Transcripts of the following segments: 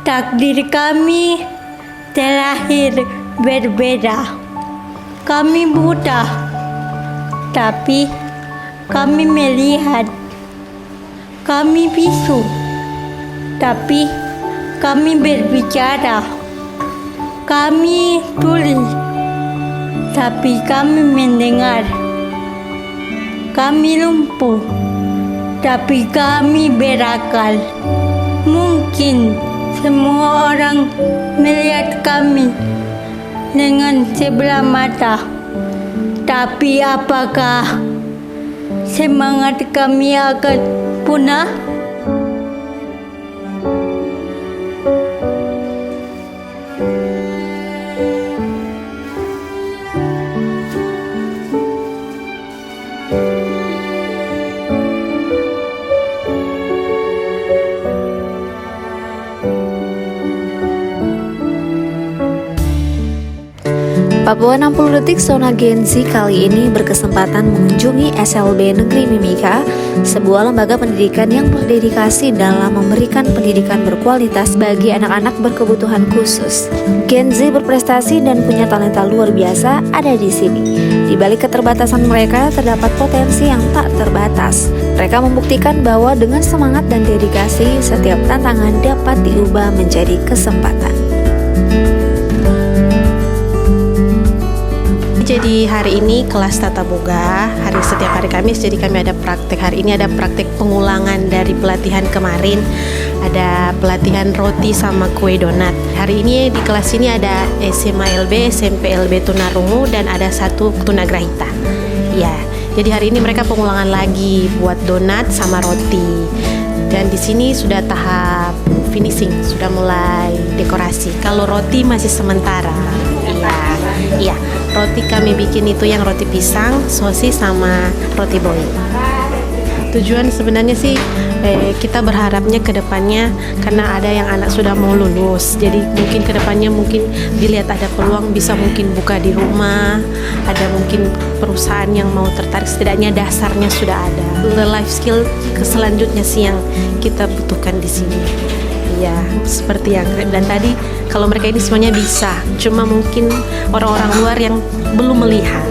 takdir kami terlahir berbeda. Kami buta, tapi kami melihat. Kami bisu, tapi kami berbicara. Kami tuli, tapi kami mendengar. Kami lumpuh, tapi kami berakal. Mungkin semua orang melihat kami dengan sebelah mata, tapi apakah semangat kami akan punah? Papua 60 Detik Zona Gen Z kali ini berkesempatan mengunjungi SLB Negeri Mimika, sebuah lembaga pendidikan yang berdedikasi dalam memberikan pendidikan berkualitas bagi anak-anak berkebutuhan khusus. Gen Z berprestasi dan punya talenta luar biasa ada di sini. Di balik keterbatasan mereka terdapat potensi yang tak terbatas. Mereka membuktikan bahwa dengan semangat dan dedikasi, setiap tantangan dapat diubah menjadi kesempatan. Jadi hari ini kelas Tata Boga, setiap hari Kamis, jadi kami ada praktek. Hari ini ada praktek pengulangan dari pelatihan kemarin. Ada pelatihan roti sama kue donat. Hari ini di kelas ini ada SMA LB, SMP LB Tunarungu, dan ada satu Tunagrahita. Ya, jadi hari ini mereka pengulangan lagi buat donat sama roti. Dan di sini sudah tahap finishing, sudah mulai dekorasi. Kalau roti masih sementara. Iya, roti kami bikin itu yang roti pisang, sosis sama roti boy. Tujuan sebenarnya sih kita berharapnya ke depannya, karena ada yang anak sudah mau lulus, jadi mungkin ke depannya mungkin dilihat ada peluang bisa mungkin buka di rumah, ada mungkin perusahaan yang mau tertarik, setidaknya dasarnya sudah ada. The life skill selanjutnya sih yang kita butuhkan di sini. Ya, seperti yang dan tadi, kalau mereka ini semuanya bisa, cuma mungkin orang-orang luar yang belum melihat.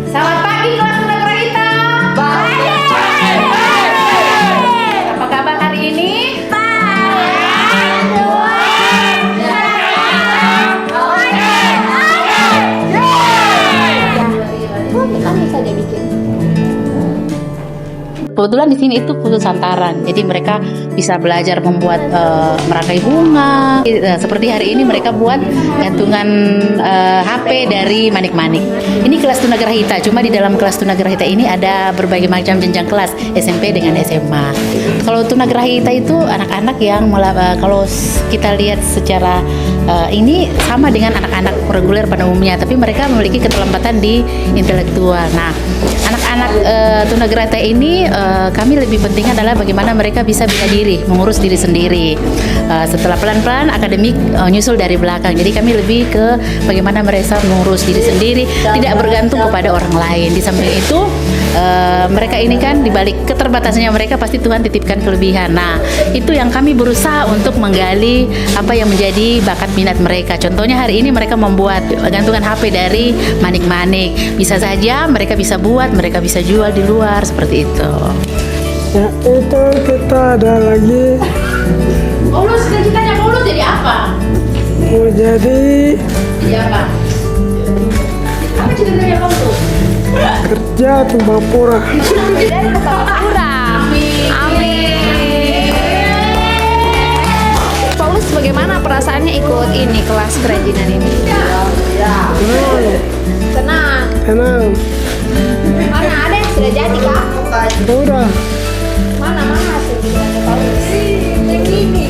Selamat pagi kelas Tunagrahita. Baik. Apa kabar hari ini? Kami saja bikin. Kebetulan di sini itu khusus hantaran, jadi mereka bisa belajar membuat merangkai bunga. Seperti hari ini mereka buat gantungan HP dari manik-manik. Ini kelas Tunagrahita, cuma di dalam kelas Tunagrahita ini ada berbagai macam jenjang kelas, SMP dengan SMA. Kalau Tunagrahita itu anak-anak yang kalau kita lihat secara ini sama dengan anak-anak reguler pada umumnya, tapi mereka memiliki keterlambatan di intelektual. Nah, anak-anak Tunagrahita ini kami lebih penting adalah bagaimana mereka bisa bela diri, mengurus diri sendiri. Setelah pelan-pelan akademik nyusul dari belakang. Jadi kami lebih ke bagaimana mereka mengurus diri sendiri, tidak bergantung kepada orang lain. Di samping itu mereka ini kan dibalik keterbatasannya mereka pasti Tuhan titipkan kelebihan. Nah, itu yang kami berusaha untuk menggali apa yang menjadi bakat minat mereka. Contohnya hari ini mereka membuat gantungan HP dari manik-manik. Bisa saja mereka bisa buat, mereka bisa jual di luar seperti itu. Ya, itu kita ada lagi Paulus, cita-citanya Paulus jadi apa? mau jadi Apa? Apa cita-citanya Paulus? kerja Tembapura. Amin. Paulus, bagaimana perasaannya ikut ini kelas kerajinan ini? Tenang. Tenang, Mana ada yang sudah jadi kak? udah. Mana hasil bikinannya Paulus? Ini.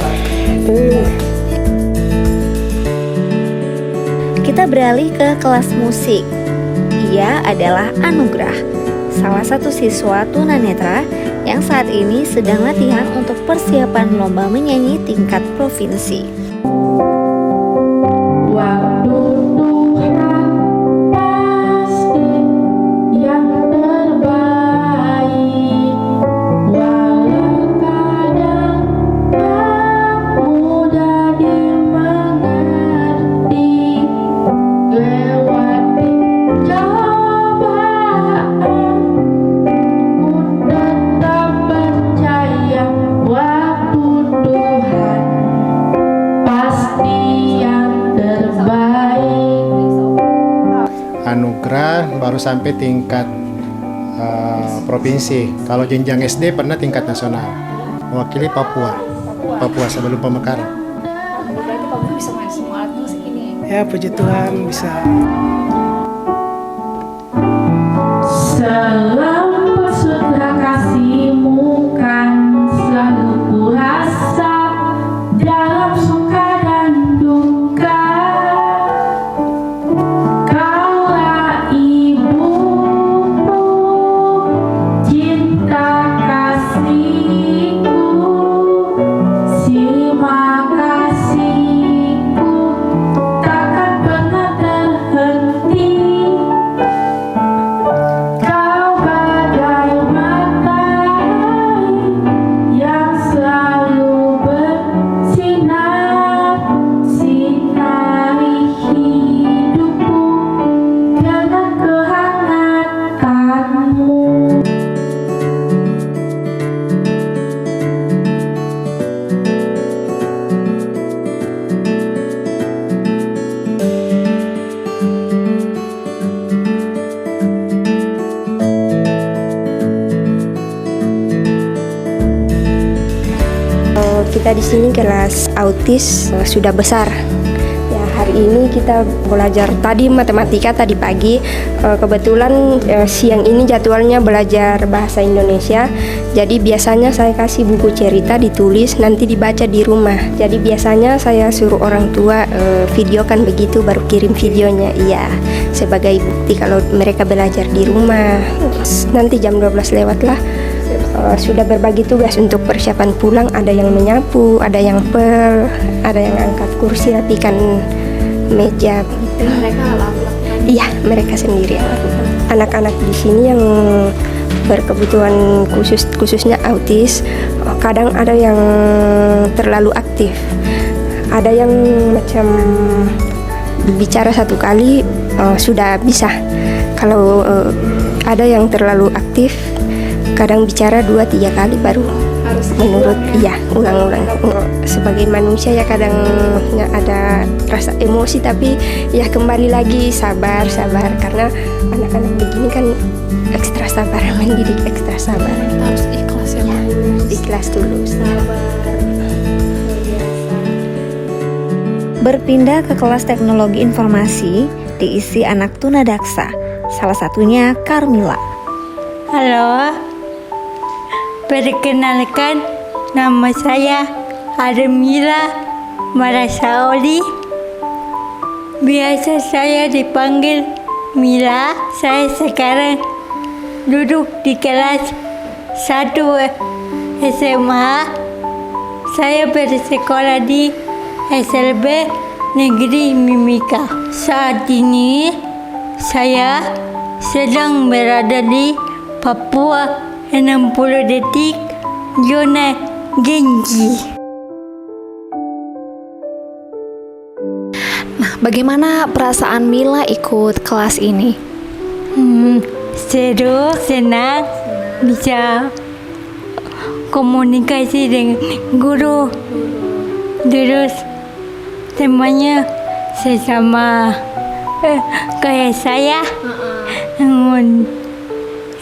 Kita beralih ke kelas musik. Ia adalah Anugrah, salah satu siswa tunanetra yang saat ini sedang latihan untuk persiapan lomba menyanyi tingkat provinsi. Waktu Tuhan pasti yang terbaik. baru sampai tingkat provinsi. Kalau jenjang SD pernah tingkat nasional, mewakili Papua sebelum pemekaran. Berarti kamu bisa main semua alat musik ini. Ya puji Tuhan bisa. Selama sudah kasihmu kan selalu kurasa dalam suka dan duka. Kaulah ibuku, cinta kasihku, terima kasihku takkan pernah terhenti. Kau badai matahari yang selalu bersinar, sinari hidupku dengan kehangatanmu. Kita di sini kelas autis sudah besar. Ya, hari ini kita belajar tadi matematika tadi pagi. Kebetulan siang ini jadwalnya belajar bahasa Indonesia. Jadi biasanya saya kasih buku cerita ditulis nanti dibaca di rumah. Jadi biasanya saya suruh orang tua videokan begitu baru kirim videonya. Iya, sebagai bukti kalau mereka belajar di rumah. Nanti jam 12 lewat lah. Sudah berbagi tugas untuk persiapan pulang, ada yang menyapu, ada yang pel, ada yang angkat kursi, rapikan meja. Mereka lakukan. Iya, mereka sendiri yang lakukan. Anak-anak di sini yang berkebutuhan khususnya autis, kadang ada yang terlalu aktif, ada yang macam bicara satu kali sudah bisa. Kalau ada yang terlalu aktif, kadang bicara 2-3 kali baru menurut iya ulang-ulang. Sebagai manusia ya kadang ada rasa emosi, tapi ya kembali lagi sabar karena anak-anak begini kan ekstra sabar, mendidik ekstra sabar. Kita harus ikhlas ya, Mak. Ikhlas dulu, sabar. Berpindah ke kelas teknologi informasi diisi anak tunadaksa, salah satunya Carmila. Halo, perkenalkan nama saya Armila Marasaoli. Biasa saya dipanggil Mila. Saya sekarang duduk di kelas 1 SMA. Saya bersekolah di SLB Negeri Mimika. Saat ini saya sedang berada di Papua 60 detik zona Genji. Nah, bagaimana perasaan Mila ikut kelas ini? Seru, senang, bisa komunikasi dengan guru. Terus temannya sesama kayak saya.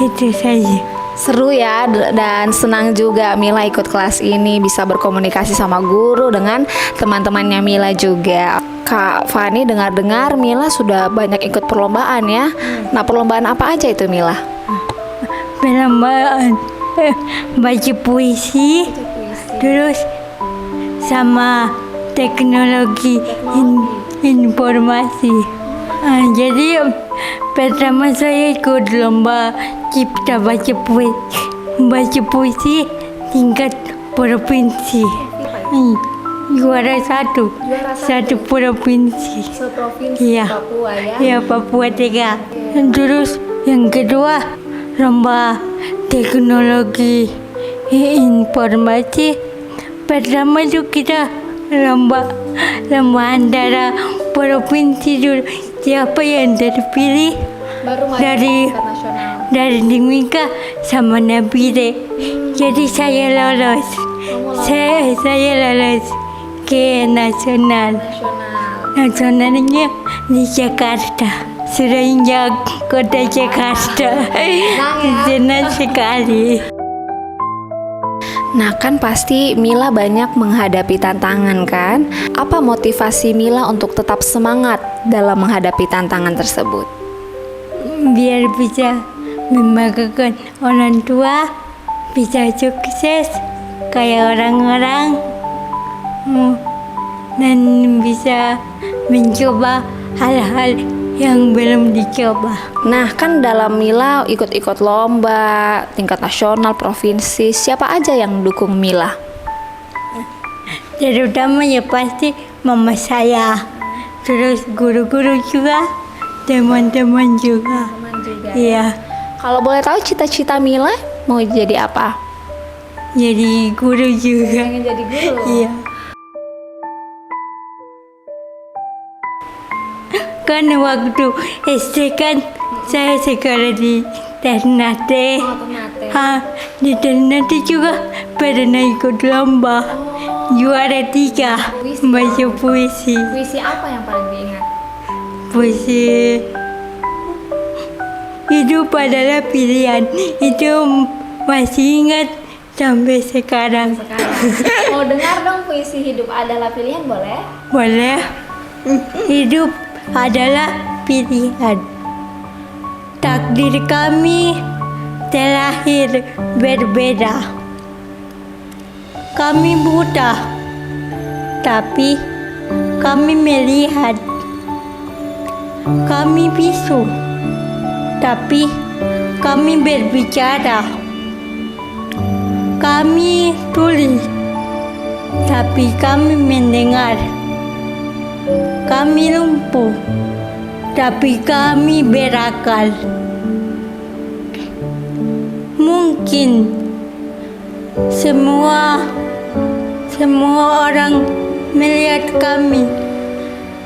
Itu saja. Seru ya, dan senang juga Mila ikut kelas ini, bisa berkomunikasi sama guru dengan teman-temannya Mila juga. Kak Fani, dengar-dengar Mila sudah banyak ikut perlombaan ya. Nah, perlombaan apa aja itu Mila? Perlombaan baca puisi, terus sama teknologi informasi. Jadi pertama saya ikut lomba cipta baca puisi tingkat provinsi. Juara satu provinsi. Iya. Papua ya. Ya, Papua 3. Terus yang kedua lomba teknologi informasi. Pertama itu kita lomba antara provinsi dulu. Siapa yang terpilih dari Timika sama Nabire. Jadi saya lolos. Saya lolos ke nasionalnya di Jakarta. Sudah injak kota Jakarta. Senang sekali. Nah kan pasti Mila banyak menghadapi tantangan kan? Apa motivasi Mila untuk tetap semangat dalam menghadapi tantangan tersebut? Biar bisa membanggakan orang tua, bisa sukses kayak orang-orang, dan bisa mencoba hal-hal yang belum dicoba. Nah kan dalam Mila ikut-ikut lomba tingkat nasional, provinsi, siapa aja yang dukung Mila? Terutama ya pasti mama saya, terus guru-guru juga, teman-teman juga. Iya, Kalau boleh tahu cita-cita Mila mau jadi apa? jadi guru juga. Pengen jadi guru? Iya. Kan waktu SD kan saya sekolah di Ternate. Di Ternate juga pernah ikut lomba. Juara 3 baca puisi. Puisi apa yang paling diingat? Puisi hidup adalah pilihan. Itu masih ingat sampai sekarang. Mau dengar dong puisi hidup adalah pilihan, boleh? Boleh. Hidup adalah pilihan. Takdir kami terlahir berbeda. Kami buta, tapi kami melihat. Kami bisu, tapi kami berbicara. Kami tuli, tapi kami mendengar. Kami lumpuh, tapi kami berakal. Mungkin semua orang melihat kami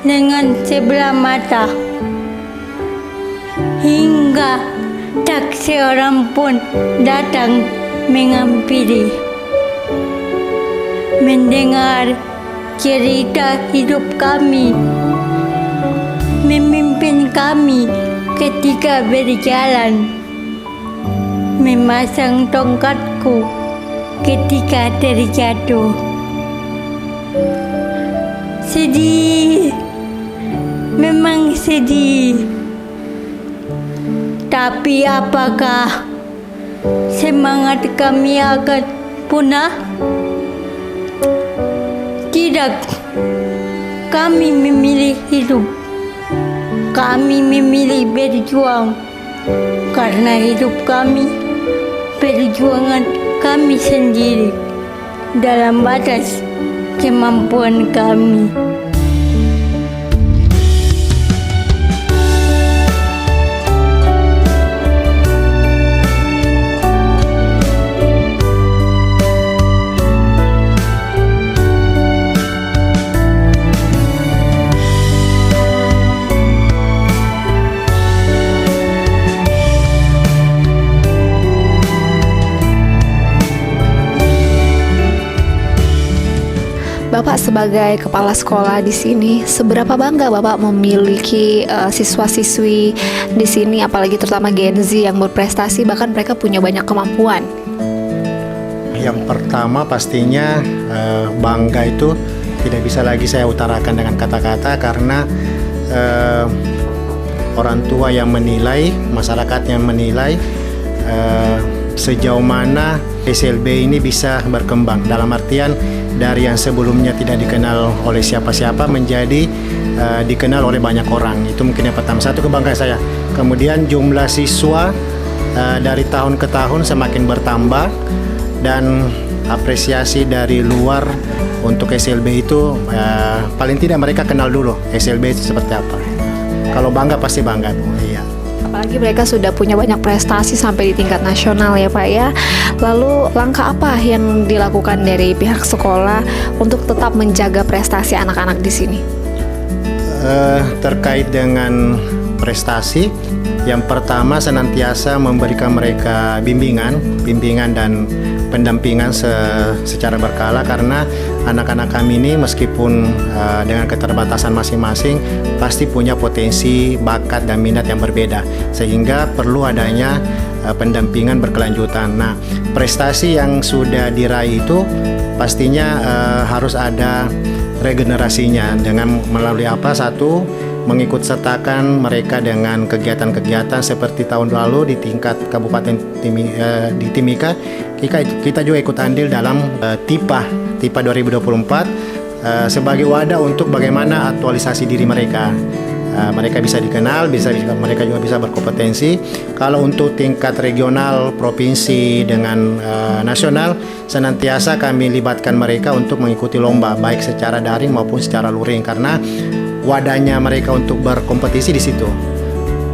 dengan sebelah mata, hingga tak seorang pun datang menghampiri, mendengar cerita hidup kami, memimpin kami ketika berjalan, memasang tongkatku ketika terjatuh. Sedih, memang sedih. Tapi apakah semangat kami akan punah? Tidak, kami memilih hidup. Kami memilih berjuang. Karena hidup kami, perjuangan kami sendiri dalam batas kemampuan kami. Bapak sebagai kepala sekolah di sini, seberapa bangga Bapak memiliki siswa-siswi di sini, apalagi terutama Gen Z yang berprestasi, bahkan mereka punya banyak kemampuan? Yang pertama pastinya bangga itu tidak bisa lagi saya utarakan dengan kata-kata, karena orang tua yang menilai, masyarakat yang menilai sejauh mana SLB ini bisa berkembang, dalam artian dari yang sebelumnya tidak dikenal oleh siapa-siapa menjadi dikenal oleh banyak orang. Itu mungkin yang pertama, satu kebanggaan saya. Kemudian jumlah siswa dari tahun ke tahun semakin bertambah, dan apresiasi dari luar untuk SLB itu paling tidak mereka kenal dulu SLB itu seperti apa. Kalau bangga pasti bangga, Bu. Iya. Apalagi mereka sudah punya banyak prestasi sampai di tingkat nasional ya Pak ya. Lalu langkah apa yang dilakukan dari pihak sekolah untuk tetap menjaga prestasi anak-anak di sini? Terkait dengan prestasi, yang pertama senantiasa memberikan mereka bimbingan dan pendampingan secara berkala, karena anak-anak kami ini meskipun dengan keterbatasan masing-masing pasti punya potensi, bakat dan minat yang berbeda, sehingga perlu adanya pendampingan berkelanjutan. Nah, prestasi yang sudah diraih itu pastinya harus ada regenerasinya dengan melalui apa? Satu, mengikut sertakan mereka dengan kegiatan-kegiatan seperti tahun lalu di tingkat Kabupaten di Timika, kita juga ikut andil dalam TIPA 2024 sebagai wadah untuk bagaimana aktualisasi diri mereka. Mereka bisa dikenal, mereka juga bisa berkompetensi. Kalau untuk tingkat regional, provinsi dengan nasional, senantiasa kami libatkan mereka untuk mengikuti lomba baik secara daring maupun secara luring, karena wadahnya mereka untuk berkompetisi di situ.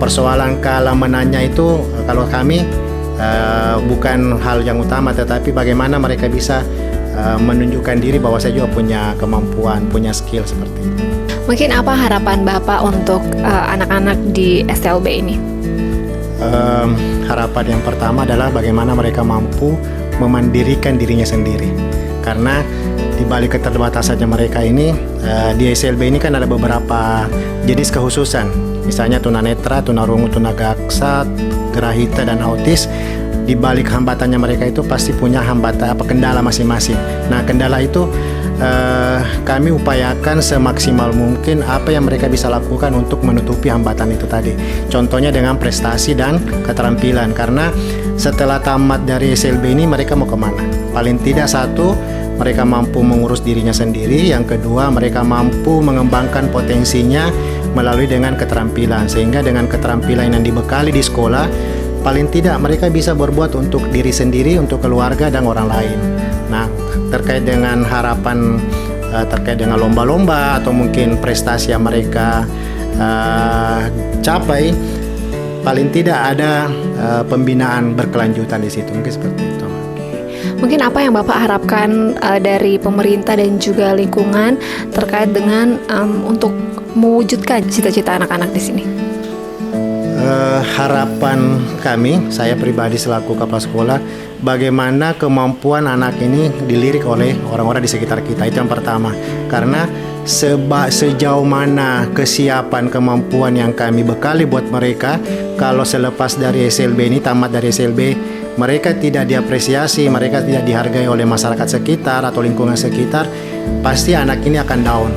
Persoalan kalah menangnya itu kalau kami bukan hal yang utama, tetapi bagaimana mereka bisa menunjukkan diri bahwa saya juga punya kemampuan, punya skill seperti itu. Mungkin apa harapan Bapak untuk anak-anak di SLB ini? Harapan yang pertama adalah bagaimana mereka mampu memandirikan dirinya sendiri. Karena di balik keterbatasannya mereka ini, di SLB ini kan ada beberapa jenis kekhususan. Misalnya tunanetra, tunarungu, tunagaksa, gerahita, dan autis. Di balik hambatannya mereka itu pasti punya kendala masing-masing. Nah, kendala itu kami upayakan semaksimal mungkin apa yang mereka bisa lakukan untuk menutupi hambatan itu tadi. Contohnya dengan prestasi dan keterampilan, karena setelah tamat dari SLB ini mereka mau kemana? Paling tidak satu, mereka mampu mengurus dirinya sendiri. Yang kedua, mereka mampu mengembangkan potensinya melalui dengan keterampilan, sehingga dengan keterampilan yang dibekali di sekolah, paling tidak mereka bisa berbuat untuk diri sendiri, untuk keluarga dan orang lain. Nah, terkait dengan harapan terkait dengan lomba-lomba atau mungkin prestasi yang mereka capai, paling tidak ada pembinaan berkelanjutan di situ, mungkin seperti itu. Mungkin apa yang Bapak harapkan dari pemerintah dan juga lingkungan terkait dengan untuk mewujudkan cita-cita anak-anak di sini? Harapan kami, saya pribadi selaku kepala sekolah, bagaimana kemampuan anak ini dilirik oleh orang-orang di sekitar kita. Itu yang pertama. Karena sejauh mana kesiapan kemampuan yang kami bekali buat mereka, kalau selepas dari SLB ini, tamat dari SLB, mereka tidak diapresiasi, mereka tidak dihargai oleh masyarakat sekitar atau lingkungan sekitar, pasti anak ini akan down.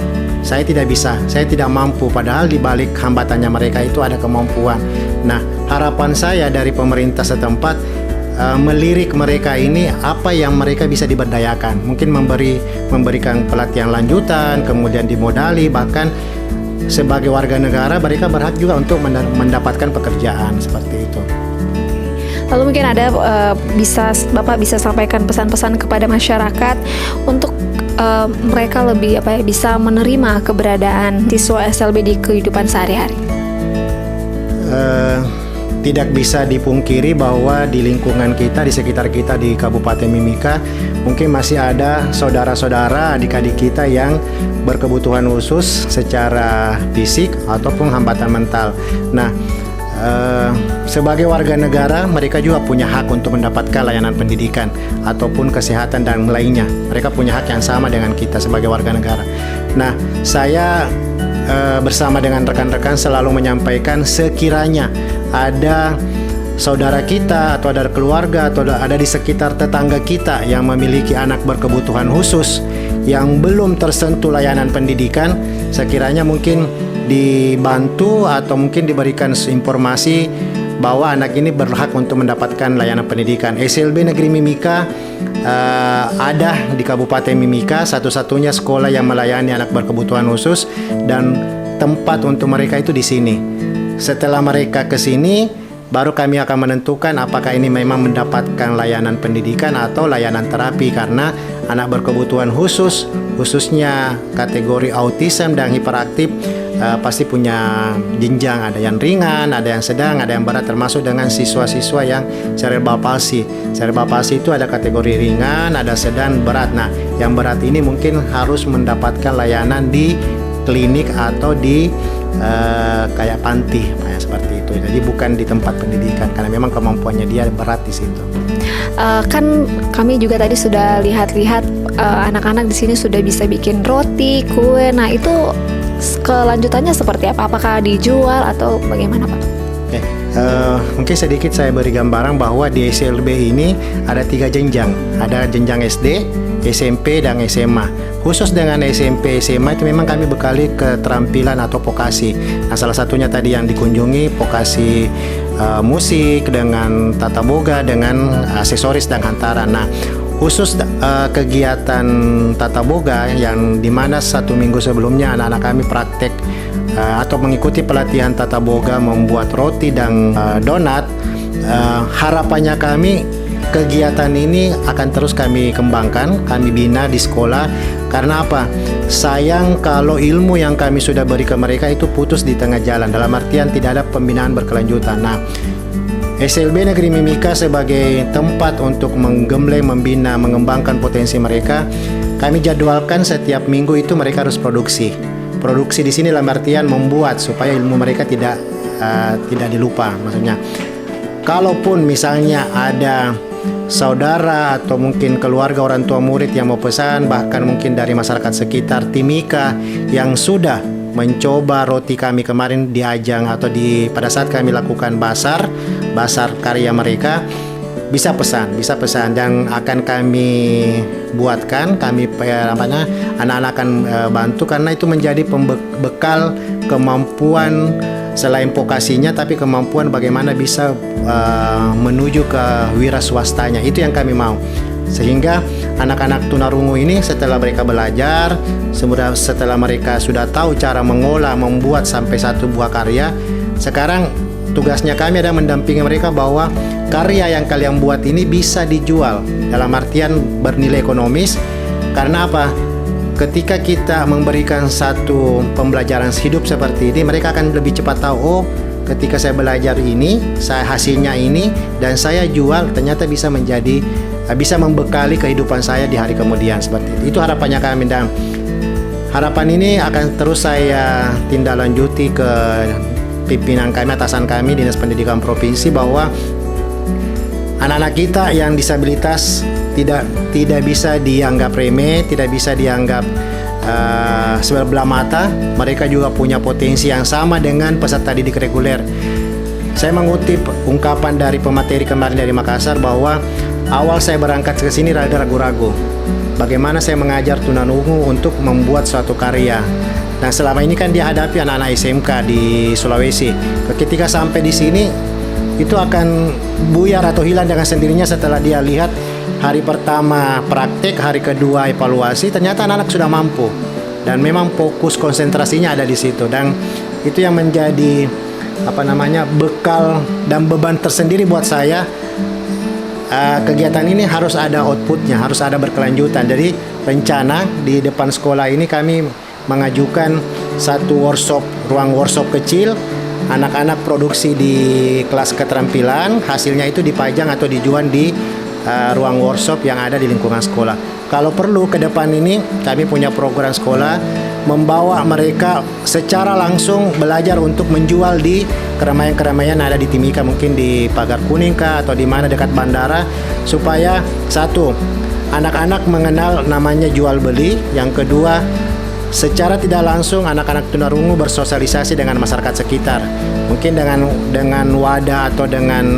Saya tidak bisa, saya tidak mampu, padahal di balik hambatannya mereka itu ada kemampuan. Nah, harapan saya dari pemerintah setempat melirik mereka ini, apa yang mereka bisa diberdayakan. Mungkin memberikan pelatihan lanjutan, kemudian dimodali, bahkan sebagai warga negara mereka berhak juga untuk mendapatkan pekerjaan seperti itu. Lalu mungkin ada Bapak bisa sampaikan pesan-pesan kepada masyarakat untuk mereka lebih bisa menerima keberadaan siswa SLB di kehidupan sehari-hari. Tidak bisa dipungkiri bahwa di lingkungan kita, di sekitar kita di Kabupaten Mimika, mungkin masih ada saudara-saudara, adik-adik kita yang berkebutuhan khusus secara fisik ataupun hambatan mental. Nah, sebagai warga negara, mereka juga punya hak untuk mendapatkan layanan pendidikan ataupun kesehatan dan lainnya. Mereka punya hak yang sama dengan kita sebagai warga negara. Nah, saya bersama dengan rekan-rekan selalu menyampaikan, sekiranya ada saudara kita atau ada keluarga atau ada di sekitar tetangga kita yang memiliki anak berkebutuhan khusus yang belum tersentuh layanan pendidikan, sekiranya mungkin dibantu atau mungkin diberikan informasi bahwa anak ini berhak untuk mendapatkan layanan pendidikan. SLB Negeri Mimika ada di Kabupaten Mimika, satu-satunya sekolah yang melayani anak berkebutuhan khusus, dan tempat untuk mereka itu di sini. Setelah mereka ke sini, baru kami akan menentukan apakah ini memang mendapatkan layanan pendidikan atau layanan terapi, karena anak berkebutuhan khusus, khususnya kategori autism dan hiperaktif, pasti punya jenjang, ada yang ringan, ada yang sedang, ada yang berat, termasuk dengan siswa-siswa yang cerebral palsy. Cerebral palsy itu ada kategori ringan, ada sedang, berat. Nah, yang berat ini mungkin harus mendapatkan layanan di klinik atau di kayak panti, seperti itu. Jadi bukan di tempat pendidikan, karena memang kemampuannya dia berat di situ. Kan kami juga tadi sudah lihat-lihat anak-anak di sini sudah bisa bikin roti, kue. Nah, itu kelanjutannya seperti apa? Apakah dijual atau bagaimana, Pak? Mungkin sedikit saya beri gambaran bahwa di SLB ini ada 3 jenjang. Ada jenjang SD, SMP, dan SMA. Khusus dengan SMP, SMA itu memang kami bekali keterampilan atau vokasi. Nah, salah satunya tadi yang dikunjungi vokasi musik dengan tata boga dengan aksesoris dan hantaran. Nah, khusus kegiatan tata boga yang dimana 1 minggu sebelumnya anak-anak kami praktek atau mengikuti pelatihan tata boga membuat roti dan donat. Harapannya kami kegiatan ini akan terus kami kembangkan, kami bina di sekolah. Karena apa? Sayang kalau ilmu yang kami sudah beri ke mereka itu putus di tengah jalan, dalam artian tidak ada pembinaan berkelanjutan. Nah, SLB Negeri Mimika sebagai tempat untuk menggembleng, membina, mengembangkan potensi mereka, kami jadwalkan setiap minggu itu mereka harus produksi. Produksi di sini dalam artian membuat supaya ilmu mereka tidak dilupa. Maksudnya, kalaupun misalnya ada saudara atau mungkin keluarga orang tua murid yang mau pesan, bahkan mungkin dari masyarakat sekitar Timika yang sudah mencoba roti kami kemarin di ajang atau pada saat kami lakukan basar karya mereka, bisa pesan dan akan kami buatkan, anak-anak akan bantu, karena itu menjadi pembekal kemampuan selain vokasinya, tapi kemampuan bagaimana bisa menuju ke wira swastanya. Itu yang kami mau, sehingga anak-anak tunarungu ini setelah mereka belajar, setelah mereka sudah tahu cara mengolah, membuat sampai satu buah karya, sekarang tugasnya kami adalah mendampingi mereka bahwa karya yang kalian buat ini bisa dijual, dalam artian bernilai ekonomis. Karena apa? Ketika kita memberikan satu pembelajaran hidup seperti ini, mereka akan lebih cepat tahu, oh, ketika saya belajar ini, saya hasilnya ini, dan saya jual, ternyata bisa membekali kehidupan saya di hari kemudian, seperti itu. Itu harapannya kami, dan harapan ini akan terus saya tindak lanjuti ke pimpinan kami, atasan kami, Dinas Pendidikan Provinsi, bahwa anak-anak kita yang disabilitas tidak bisa dianggap remeh, tidak bisa dianggap sebelah mata. Mereka juga punya potensi yang sama dengan peserta didik reguler. Saya mengutip ungkapan dari pemateri kemarin dari Makassar bahwa awal saya berangkat ke sini rada ragu-ragu. Bagaimana saya mengajar tunarungu untuk membuat suatu karya. Nah, selama ini kan dia hadapi anak-anak SMK di Sulawesi. Ketika sampai di sini, itu akan buyar atau hilang dengan sendirinya setelah dia lihat hari pertama praktek, hari kedua evaluasi, ternyata anak-anak sudah mampu. Dan memang fokus konsentrasinya ada di situ. Dan itu yang menjadi bekal dan beban tersendiri buat saya. Kegiatan ini harus ada outputnya, harus ada berkelanjutan. Jadi rencana di depan sekolah ini kami mengajukan satu ruang workshop kecil, anak-anak produksi di kelas keterampilan, hasilnya itu dipajang atau dijual di ruang workshop yang ada di lingkungan sekolah. Kalau perlu ke depan ini kami punya program sekolah membawa mereka secara langsung belajar untuk menjual di keramaian-keramaian ada di Timika, mungkin di Pagar Kuning kah, atau di mana dekat bandara, supaya satu, anak-anak mengenal namanya jual beli. Yang kedua, secara tidak langsung anak-anak tunarungu bersosialisasi dengan masyarakat sekitar. Mungkin dengan wadah atau dengan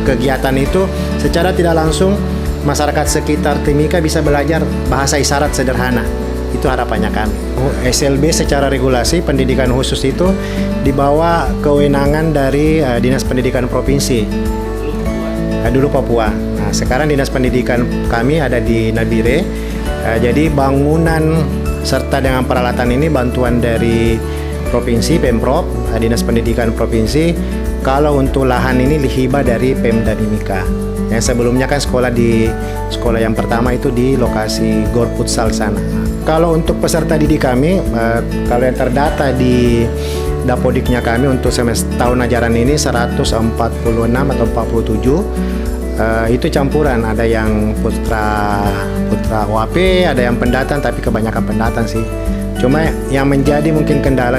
kegiatan itu, secara tidak langsung masyarakat sekitar Timika bisa belajar bahasa isyarat sederhana. Itu harapannya kami. SLB secara regulasi pendidikan khusus itu di bawah kewenangan dari Dinas Pendidikan Provinsi. Dulu Papua. Nah, sekarang Dinas Pendidikan kami ada di Nabire. Jadi bangunan serta dengan peralatan ini bantuan dari Provinsi, Pemprov, Dinas Pendidikan Provinsi. Kalau untuk lahan ini hibah dari Pemda Timika. Yang sebelumnya kan sekolah yang pertama itu di lokasi Gor Futsal sana. Kalau untuk peserta didik kami, kalau yang terdata di Dapodiknya kami untuk semester tahun ajaran ini 146 atau 47. Itu campuran, ada yang putra OAP, ada yang pendatang, tapi kebanyakan pendatang sih. Cuma yang menjadi mungkin kendala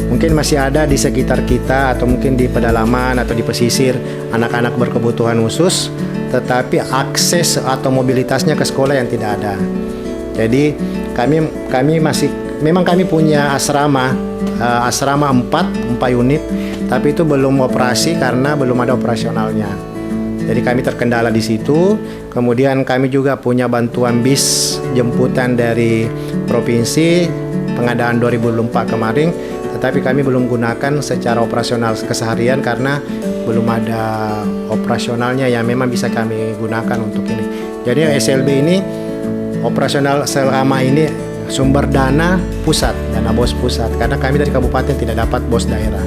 mungkin masih ada di sekitar kita atau mungkin di pedalaman atau di pesisir anak-anak berkebutuhan khusus, tetapi akses atau mobilitasnya ke sekolah yang tidak ada. Jadi kami masih, memang kami punya asrama 4 unit, tapi itu belum operasi karena belum ada operasionalnya. Jadi kami terkendala di situ. Kemudian kami juga punya bantuan bis jemputan dari provinsi pengadaan 2024 kemarin, tetapi kami belum gunakan secara operasional keseharian karena belum ada operasionalnya yang memang bisa kami gunakan untuk ini. Jadi SLB ini operasional selama ini sumber dana pusat, dana BOS pusat, karena kami dari kabupaten tidak dapat BOS daerah.